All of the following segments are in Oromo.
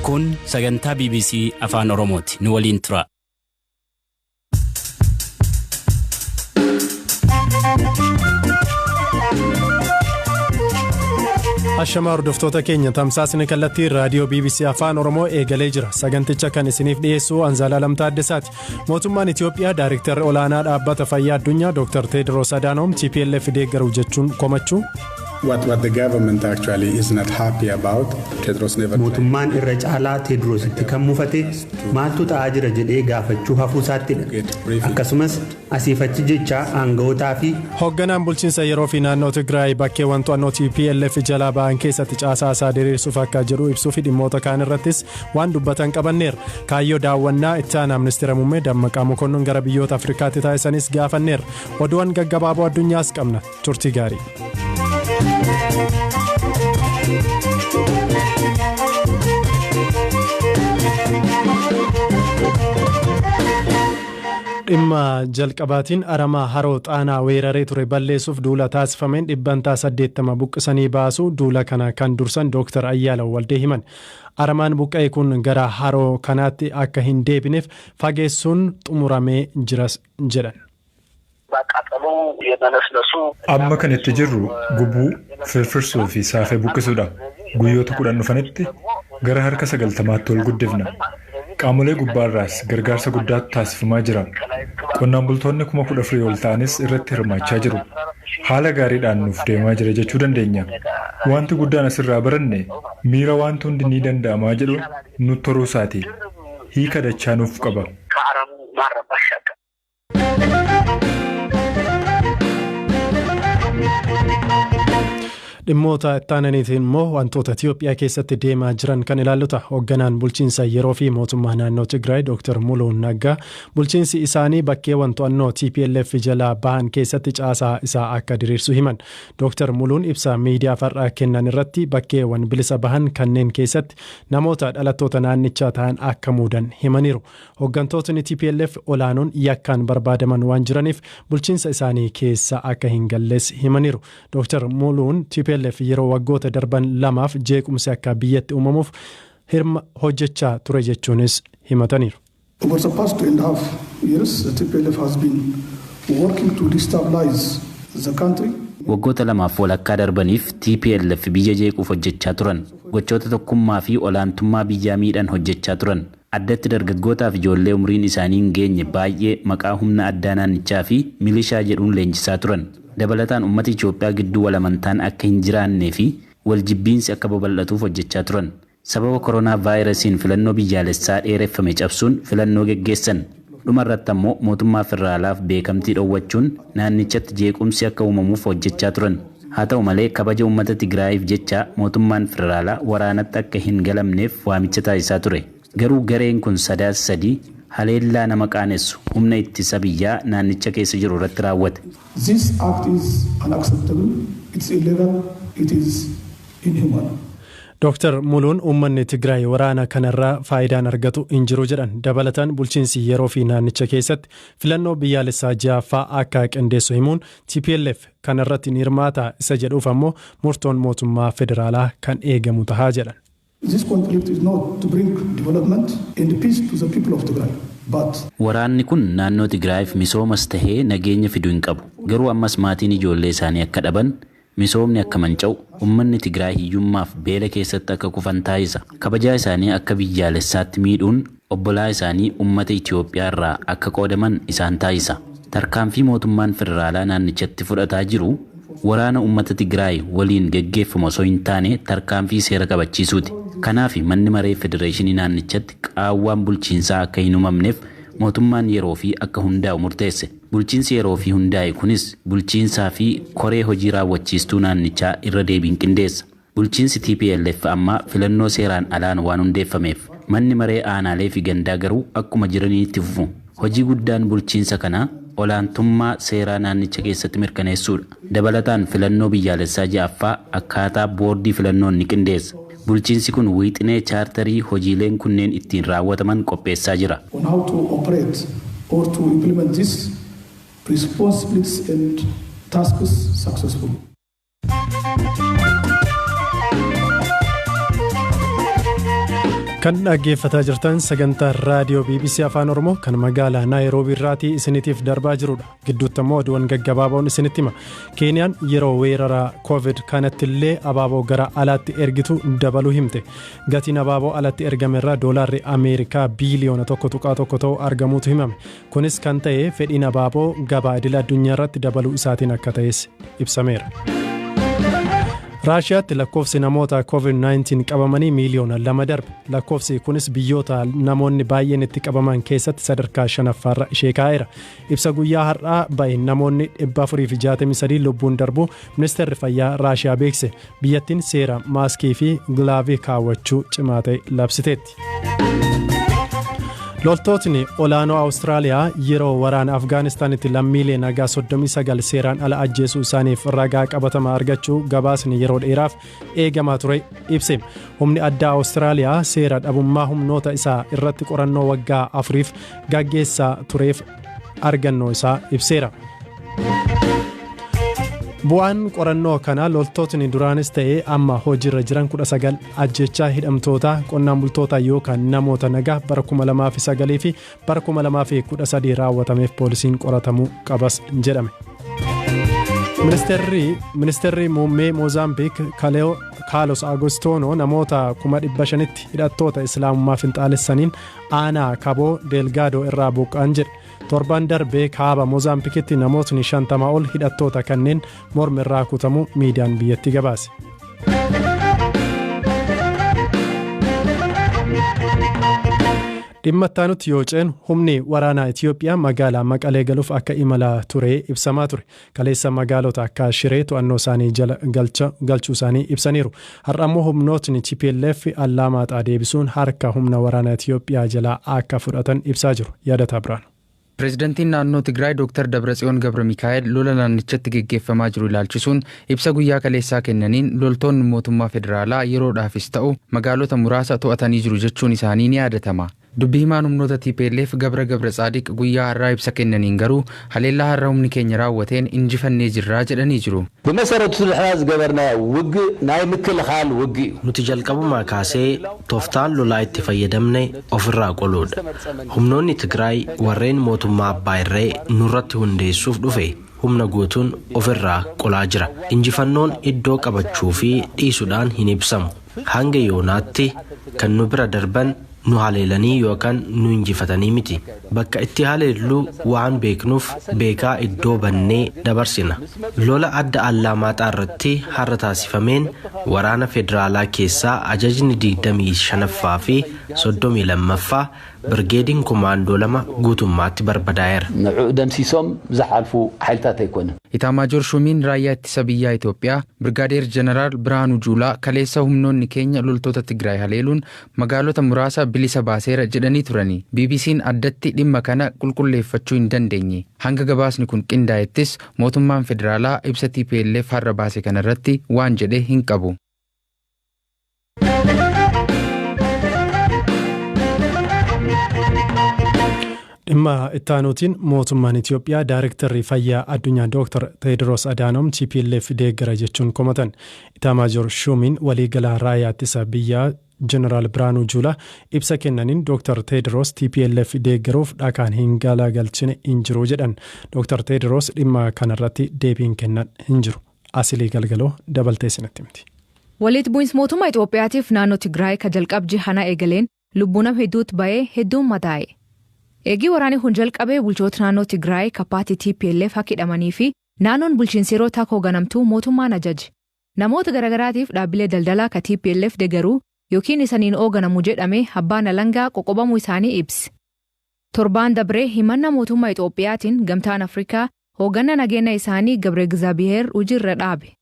Kun sagantaa BBC Afaan Oromooti. Nu waliin tura. Ashama hordoftoota keenya tamsaasni kallattii raadiyoo BBC Afaan Oromoo eegalee jira. Saganticha kan isiniif dhiyeessu Anzaalaa Lamtaa Addesaati. Mootummaan Itiyoophiyaa Daayiriktarri olaanaa dhaabbata fayyaa addunyaa Dr. Tedros Adhanom TPLF deeggaruu jechuun komachuu. What the government actually is not happy about, Tedros never. Mootummaan irra caalaa Tedrositti kan mufate maaltu ta'aa jira jedhee gaafachuu hafuu isaattidha. Akkasumas asiifachi jecha aanga'ootaa fi hoogganaan bulchiinsa yeroo fi naannoo Tigraay bakkeewwan to'annoo TPLF jalaa ba'an keessatti caasaa isaa diriirsuuf akka jiru ibsuu fi dhimmoota kaan irrattis waan dubbatan qabanneera. Kaayyoo daawwannaa itti aanaa ministeera muummee Dammaqaa Mokonnon gara biyyoota Afrikaatti taasisanis gaafanneera. Oduuwwan gaggabaaboo addunyaas qabna. Turtii gaarii. dhimma jalqabaatiin aramaa haroo xaanaa weeraree ture balleessuuf duula taasifameen 80 buqqisanii baasuu duula kana kan dursan Dr. Ayyaalaw Waldee himan. Aramaan buqqa'e kun gara haroo kanaatti akka hin deebineef fageessuun xumuramee jiras jedhan. Amma kan itti jirru gubuu, firfirsuu fi saafee buqqisuudha. Guyyoota 10 dhufanitti gara harka 90tti ol guddifna. Qaamolee gubbaarraas gargaarsa guddaatu taasifamaa jira. Qonnaan bultoonni 14,000 ol ta'anis irratti hirmaachaa jiru. Haala gaariidhaan nuuf deemaa jira jechuu dandeenya. Wanti guddaan asirraa baranne miira wanti hundi ni danda'amaa jedhu nutti toruu isaati. Hiika dachaa nuuf qaba. dhimmoota ittaananiitiin immoo wantoota Itiyoophiyaa keessatti deemaa jiran kan ilaalluta. Hoogganaan bulchiinsa yeroo fi mootummaa naannoo Tigraay Dr. Muluun Naggaa bulchiinsi isaanii bakkeewwan to'annoo TPLF jalaa bahan keessatti caasaa isaa akka diriirsu himan. Dr. Muluun ibsa miidiyaa har'aa kennan irratti bakkeewwan bilisa bahan kanneen keessatti namoota dhalattoota naannichaa ta'an akka muudan himaniiru. Hooggantootni TPLF olaanoon yakkaan barbaadaman waan jiraniif bulchiinsa isaanii keessa akka hin galles himaniiru. Dr. Muluun TPLF yeroo waggoota darban lamaaf jeequmsi akka biyyatti uumamuuf hirma hojjechaa ture jechuunis himataniiru. Over the past 2.5 years, the TPLF has been working to destabilize the country. Waggoota lamaaf walakkaa darbaniif TPLF biyya jeequuf hojjechaa turan. Gochoota tokkummaa fi olaantummaa biyyaa miidhan hojjechaa turan. Addatti dargaggootaaf ijoollee umriin isaanii hin geenye baay'ee maqaa humna addaa naannichaa fi milishaa jedhuun leenjisaa turan. Dabalataan uummata Itoophiyaa gidduu walamantaan akka hin jiraannee fi waljibbiinsi akka babal'atuuf hojjechaa turan. Sababa koronaa vaayirasiin filannoo biyyaalessaa dheereffame cabsuun filannoo geggeessan. Dhumarratti ammoo mootummaa federaalaaf beekamtii dhoowwachuun naannichatti jeequmsi akka uumamuuf hojjechaa turan. Haa ta'u malee kabaja uummata Tigraayiif jecha mootummaan federaalaa waraanatti akka hin galamneef waamicha taasisaa ture. Garuu gareen kun sadaasa sadii haleellaa nama qaanessu humna ittisa biyyaa naannicha keessa jiru irratti raawwate. This act is unacceptable, it's illegal, it is inhuman. Dr. Muluun uummanni Tigraay waraana kanarraa faayidaan argatu hin jiru jedhan. Dabalataan bulchiinsi yeroo fi naannicha keessatti filannoo biyyaalessaa ja'affaa akka qindeessu himuun TPLF kanarratti ni hirmaata isa jedhuuf ammoo murtoon mootummaa federaalaa kan eegamu tahaa jedhan. This conflict is not to bring development and peace to the people of Tigray, but waraanni kun naannoo Tigraayiif misoomas tahee nageenya fiduu hin qabu. Garuu ammas maatiin ijoollee isaanii akka dhaban, misoomni akka manca'u, uummanni Tigraay hiyyummaaf beela keessatti akka kufan taasisa. Kabajaa isaanii akka biyyaalessaatti miidhuun obbolaa isaanii uummata Itoophiyaa irraa akka qoodaman isaan taasisa. Tarkaanfii mootummaan federaalaa naannichatti fudhataa jiru waraana uummata Tigraay waliin geggeeffamu osoo hin taane tarkaanfii seera kabachiisuuti. Kanaaf manni maree federeeshinii naannichatti qaawwaan bulchiinsaa akka hin uumamneef mootummaan yeroo fi akka hundaa'u murteesse. Bulchiinsi yeroo fi hundaa'e kunis bulchiinsaa fi koree hojii raawwachiistuu naannichaa irra deebiin qindeessa. Bulchiinsi TPLF amma filannoo seeraan alaan waan hundeeffameef manni maree aanaalee fi gandaa garuu akkuma jiraniitti fufu. Hojii guddaan bulchiinsa kanaa olaantummaa seeraa naannicha keessatti mirkaneessuudha. Dabalataan filannoo biyyaalessaa ja'affaa akkaataa boordii filannoon ni qindeessa. Bulchiinsi kun wiixinee chaartarii hojiileen kunneen ittiin raawwataman qopheessaa jira. On how to operate or to implement this responsibilities and tasks successfully. Kan dhaggeeffataa jirtan sagantaa raadiyoo BBC Afaan Oromoo kan magaalaa Naayiroobii irraatii isiniitiif darbaa jirudha. Gidduutti immoo oduuwwan gaggabaaboon isinitti hima. Keeniyaan yeroo weerara COVID kanatti illee abaaboo gara alaatti ergitu dabaluu himte. Gatiin abaaboo alatti ergame irraa doolaarri Ameerikaa biiliyoona 1.1 ta'uu argamuutu himame. Kunis kan ta'e fedhiin abaaboo gabaa idil addunyaa irratti dabaluu isaatiin akka ta'es ibsameera. Raashiyaatti lakkoofsi namoota COVID-19 qabamanii miiliyoona 2 darbe. Lakkoofsi kunis biyyoota namoonni baay'een itti qabaman keessatti sadarkaa 5ffaarra ishee kaa'eera. Ibsa guyyaa har'aa ba'e namoonni 463 lubbuun darbu ministeerri fayyaa Raashiyaa beekse. Biyyattiin seera maaskii fi gilaavii kaawwachuu cimaa ta'e labsiteetti. Loltootni olaanoo Awustiraaliyaa yeroo waraana Afgaanistaanitti lammiilee nagaa 39 seeraan ala ajjeesuu isaaniif ragaa qabatama argachuu gabaasni yeroo dheeraaf eegamaa ture ibse. Humni addaa Awustiraaliyaa seera dhabummaa humnoota isaa irratti qorannoo waggaa 4f gaggeessaa tureef argannoo isaa ibseera. Bu'aan qorannoo kana loltootni duraanis ta'ee amma hojiirra jiran 19 ajjechaa hidhamtoota qonnaan bultoota yookaan namoota nagaa bara 2009 fi bara 2013 raawwatameef poolisiin qoratamuu qabas jedhame. Ministeerri muummee Moozaambiik Kaalos Agostoono namoota 500,000tti hidhattoota islaamummaa finxaalessaniin aanaa Kaboo Delgaadoo irraa buqqa'an jedhe. Torban darbee kaaba Moozaambikitti namootni 50 ol hidhattoota kanneen morma irraa kutamuu miidiyaan biyyatti gabaase. Dhimma itti yoo ceenu humni waraanaa Itiyoophiyaa magaalaa Maqalee galuuf akka imalaa ture ibsamaa ture. Kaleessa magaalota akka Shiree to'annoo isaanii jala galchuu isaanii ibsaniiru. Har'a immoo humnootni TPLF Allamaaxaa deebisuun harka humna waraanaa Itiyoophiyaa jalaa akka fudhatan ibsaa jiru. Yaadataa biraan. Pireezidantiin naannoo Tigraay Dr. Dabratsiyoon Gabra Mikaa'el lola naannichatti geggeeffamaa jiru ilaalchisuun ibsa guyyaa kaleessaa kennaniin loltoonni mootummaa federaalaa yeroodhaafis ta'u magaalota muraasa to'atanii jiru jechuun isaanii ni yaadatama. Dubbii himaan humnoota TPLF Gabra Tsaadiq guyyaa har'aa ibsa kennaniin garuu haleellaa har'a humni keenya raawwateen injifannee jirraa jedhanii jiru. Nuti jalqabumaa kaasee tooftaan lolaa itti fayyadamne ofirraa qoluudha. Humnoonni Tigraay warreen mootummaa abbaa irree nurratti hundeessuuf dhufe humna guutuun ofirraa qolaa jira. Injifannoon iddoo qabachuu fi dhiisuudhaan hin ibsamu. Hanga yoonaatti kan nu bira darban nu haleelanii yookaan nu injifatanii miti. Bakka itti haleellu waan beeknuuf beekaa iddoo bannee dabarsina. Lola adda Allamaaxaa irratti har'a taasifameen waraana federaalaa keessaa ajajni 25ffaa fi 32ffaa birgeediin komaandoo 2 guutummaatti barbadaa'eera. Itaamaajoor Shumiin raayyaa ittisa biyyaa Itoophiyaa Birgaadeer Jeneraal Biraanuu Juulaa kaleessa humnoonni keenya loltoota Tigraay haleeluun magaalota muraasa bilisa baaseera jedhanii turani. BBC'n addatti dhimma kana qulqulleeffachuu hin dandeenye. Hanga gabaasni kun qindaa'ettis mootummaan federaalaa ibsa TPLF har'a baase kanarratti waan jedhe hin qabu. Dhimma ittaanuutiin mootummaan Itiyoophiyaa Daayirektarri Fayyaa Addunyaa Dr. Teediroos Adaanoom TPLF deeggara jechuun komatan. Itaamaajoor Shumiin waliigalaa raayyaa ittisa biyyaa Jeneraal Biraanuu Juulaa ibsa kennaniin Dr. Teediroos TPLF deeggaruuf dhakaan hin galagalchine hin jiru jedhan. Dr. Teediroos dhimma kanarratti deebiin kennan hin jiru. Asilii galgaloo dabaltee sinatti miti. Walitti bu'insi mootummaa Itoophiyaatiif naannoo Tigraay ka jalqabji hana eegaleen lubbuun hedduutti ba'ee hedduun madaa'e. Eegii waraanni kun jalqabee bulchoota naannoo Tigraay kappaatii TPLF hidhamanii fi naannoon bulchiinsa yeroo takka hoogganamtuu mootummaan ajaje. Namoota garagaraatiif dhaabbilee daldalaa ka TPLF deeggaruu yookiin isaniin hoogganamu jedhame abbaan alangaa qoqqobamuu isaanii ibsi. Torbaan dabree himannaa mootummaa Itoophiyaatiin gamtaan Afrikaa hoogganaa nageenya isaanii Gabreegzaabiheer hojiirra dhaabe.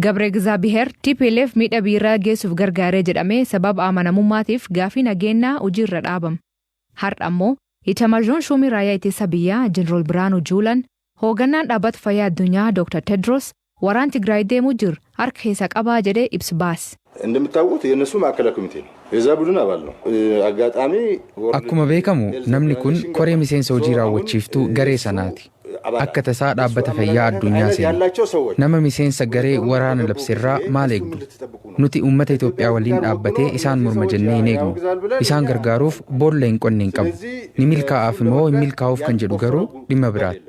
Gabreegzaabiheer TPLF miidhaa biirraa geessuuf gargaaree jedhamee sababa amanamummaatiif gaafii nageenyaa hojiirra dhaabame. Har'a ammoo Itaamaajoor Shumii raayyaa ittisa biyyaa Jeneraal Biraanuu Juulaan hoogganaan dhaabbata fayyaa addunyaa Dr. Teediroos waraan Tigraay deemuu jiru harka keessa qabaa jedhee ibsa baase. እንደምታውቁት የነሱ ማዕከላዊ ኮሚቴ ነው የዛ ቡድን አባል ነው አጋጣሚ akkuma beekamu namni kun koree miseensa hojii raawwachiiftuu garee sanaati akka tasaa dhaabbata fayyaa addunyaa seene nama miseensa garee waraana labsirraa maal eegdu nuti uummata Itoophiyaa waliin dhaabbatee isaan morma jennee hin eegnu isaan gargaaruuf boolla hin qonne hin qabu ni milkaa'aaf immoo hin milkaa'uuf kan jedhu garuu dhimma biraati.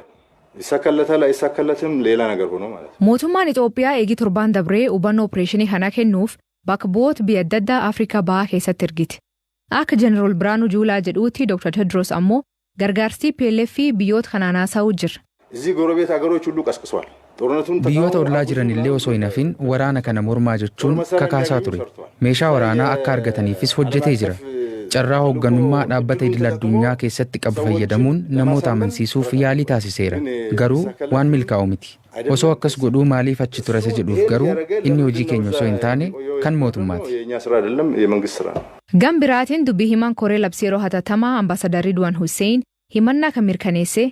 ይሳካለታል አይሳካለትም ሌላ ነገር ሆኖ ማለት ነው mootummaan Itoophiyaa eegii torbaan dabree hubannoo opereeshinii kana kennuuf bakka bu'oota biyya adda addaa Afrikaa bahaa keessatti ergite. Akka Jeneraal Biraanuu Juulaa jedhuutti Dr. Tedros ammoo gargaarsi PLF fi biyyoota kanaan haasa'uu jira. እዚህ ጎረቤት ሀገሮች ሁሉ ቀስቅሷል biyyoota ollaa jiran illee osoo hin hafin waraana kana mormaa jechuun kakaasaa ture meeshaa waraanaa akka argataniifis hojjetee jira carraa hoogganummaa dhaabbata idil addunyaa keessatti qabu fayyadamuun namoota amansiisuuf yaalii taasiseera garuu waan milkaa'u miti osoo akkas godhuu maaliif achi ture isa jedhuuf garuu inni hojii keenya osoo hin taane kan mootummaati. Gam biraatiin dubbii himaan koree labsii yeroo hatattamaa ambaasadar Ridwaan Hussein himannaa kan mirkaneesse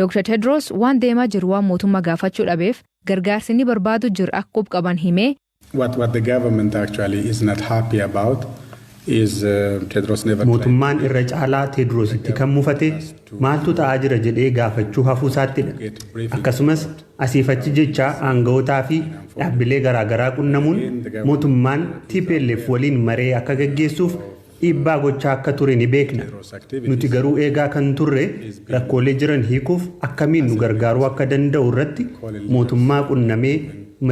Dr. Tedros waan deemaa jiru waan mootummaa gaafachuu dhabeef gargaarsi inni barbaadu jiru akka qaban himee. What the government actually is not happy about is Tedros never. mootummaan irra caalaa Tedrositti kan mufate maaltu ta'aa jira jedhee gaafachuu hafuu isaattidha. Akkasumas asiifachi jecha aanga'ootaa fi dhaabbilee garaagaraa qunnamuun mootummaan TPLF waliin maree akka gaggeessuuf dhiibbaa gochaa akka ture ni beekna. Nuti garuu eegaa kan turre rakkoolee jiran hiikuuf akkamiin nu gargaaruu akka danda'u irratti mootummaa qunnamee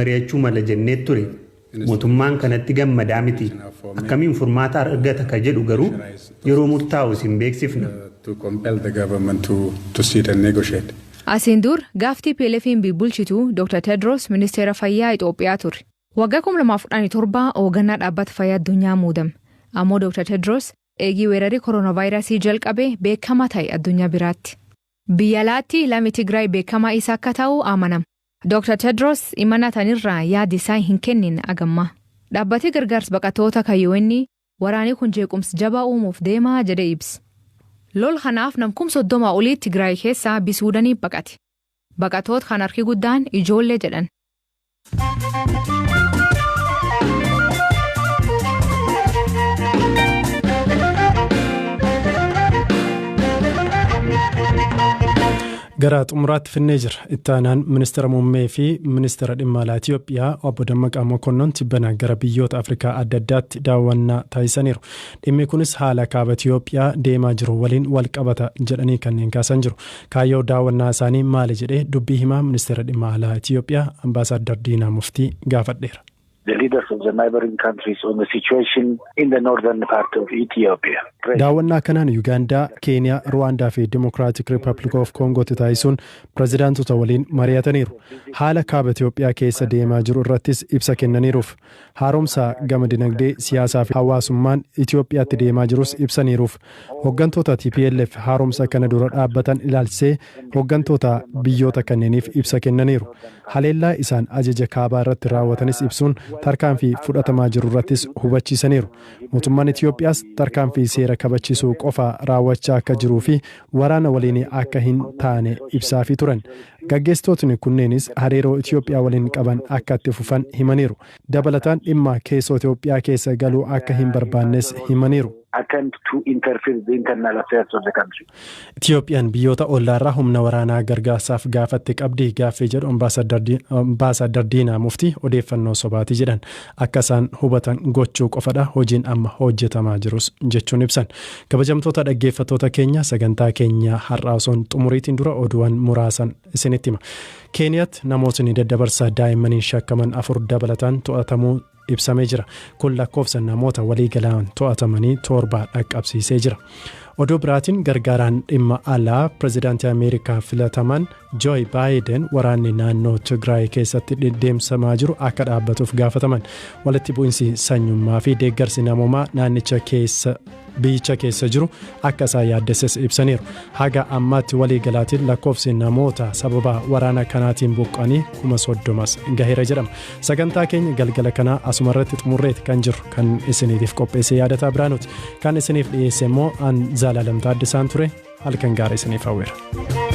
mari'achuu mala jennee ture. mootummaan kanatti gammadaa miti akkamiin furmaata argata ka jedhu garuu yeroo murtaa'u isin beeksifna. Asiin dur gaaftii PLF'n bulchitu Dr. Tedros ministeera fayyaa Itoophiyaa ture. Waggaa 2017 hoogganaa dhaabbata fayyaa addunyaa muudame. Ammoo Dr. Tedros eegii weerarii koronaavaayirasii jalqabee beekamaa ta'e addunyaa biraatti. Biyya alaatti lammi Tigraay beekamaa isa akka ta'u amanama. Dr. Tedros imana tanirraa yaada isaa hin kennin agamma. Dhaabbatni gargaarsa baqattoota kayyoo'inni waraanii kun jeequmsa jabaa uumuuf deemaa jedhee ibsa. Lol kanaaf namkum 30 olii Tigraay keessaa bisuudanii baqate. Baqattoota kan harki guddaan ijoollee jedhan. Gara xumuraatti finnee jira. Itti aanaan ministeera muummee fi ministeera dhimma alaa Itoophiyaa obbo Dammaqaa Mokonnon tibbana gara biyyoota Afrikaa adda addaatti daawwannaa taasisaniiru. Dhimmi kunis haala kaaba Itoophiyaa deemaa jiru waliin wal qabata jedhanii kanneen kaasan jiru. Kaayyoo daawwannaa isaanii maali jedhee dubbii himaa ministeera dhimma alaa Itoophiyaa ambaasaadar Diinaa Muftii gaafadheera. The leaders of the neighboring countries on the situation in the northern part of Ethiopia. Daawwannaa kanaan Uganda, Kenya, Rwanda fi Democratic Republic of Congo taasisuun pirezidaantota waliin mari'ataniiru. Haala kaaba Itoophiyaa keessa deemaa jiru irrattis ibsa kennaniiruuf. Haaromsa gama dinagdee siyaasaa fi hawaasummaan Itoophiyaatti deemaa jirus ibsaniiruuf. Hooggantoota TPLF haaromsa kana dura dhaabbatan ilaalchisee hooggantoota biyyoota kanneeniif ibsa kennaniiru. Haleellaa isaan ajaja kaabaa irratti raawwatanis ibsuun tarkaanfii fudhatamaa jiru irrattis hubachiisaniiru. Mootummaan Itoophiyaas tarkaanfii seera kabachiisuu qofa raawwachaa akka jiruu fi waraana waliin akka hin taane ibsaafii turan. Gaggeessitootni kunneenis hariiroo Itoophiyaa waliin qaban akka itti fufan himaniiru. Dabalataan dhimma keessoo Itoophiyaa keessa galuu akka hin barbaannes himaniiru. Itoophiyaan biyyoota ollaarraa humna waraanaa gargaarsaaf gaafatti qabdi gaaffii jedhu ambaasaadar Diinaa Muftii odeeffannoo sobaati jedhan akka isaan hubatan gochuu qofadha hojiin amma hojjetamaa jirus jechuun ibsan. Kabajamtoota dhaggeeffattoota keenya sagantaa keenya har'aa osoo xumuriitiin dura oduuwwan muraasan isinitti hima. Keeniyaatti namootni daddabarsa daa'immaniin shakkaman 4 dabalataan to'atamuu ibsamee jira. Kun lakkoofsa namoota waliigalaan to'atamanii 7 dhaqqabsiisee jira. Oduu biraatiin gargaaraan dhimma alaa pirezidaantii Ameerikaa filataman Joe Biden waraanni naannoo Tigraay keessatti deemsamaa jiru akka dhaabbatuuf gaafataman. Walitti bu'insi sanyummaa fi deeggarsi namoomaa naannicha keessa biyyicha keessa jiru akka isaan yaaddesses ibsaniiru. Haga ammaatti waliigalaatiin lakkoofsi namoota sababa waraana kanaatiin buqqa'anii 30,000 gaheera jedhama. Sagantaa keenya galgala kanaa asumarratti xumurreeti kan jiru kan isiniif qopheessee yaadataa biraanuti. Kan isiniif dhiyeesse immoo an Zaalaalam Taaddisaan ture halkan gaarii isiniif hawweera.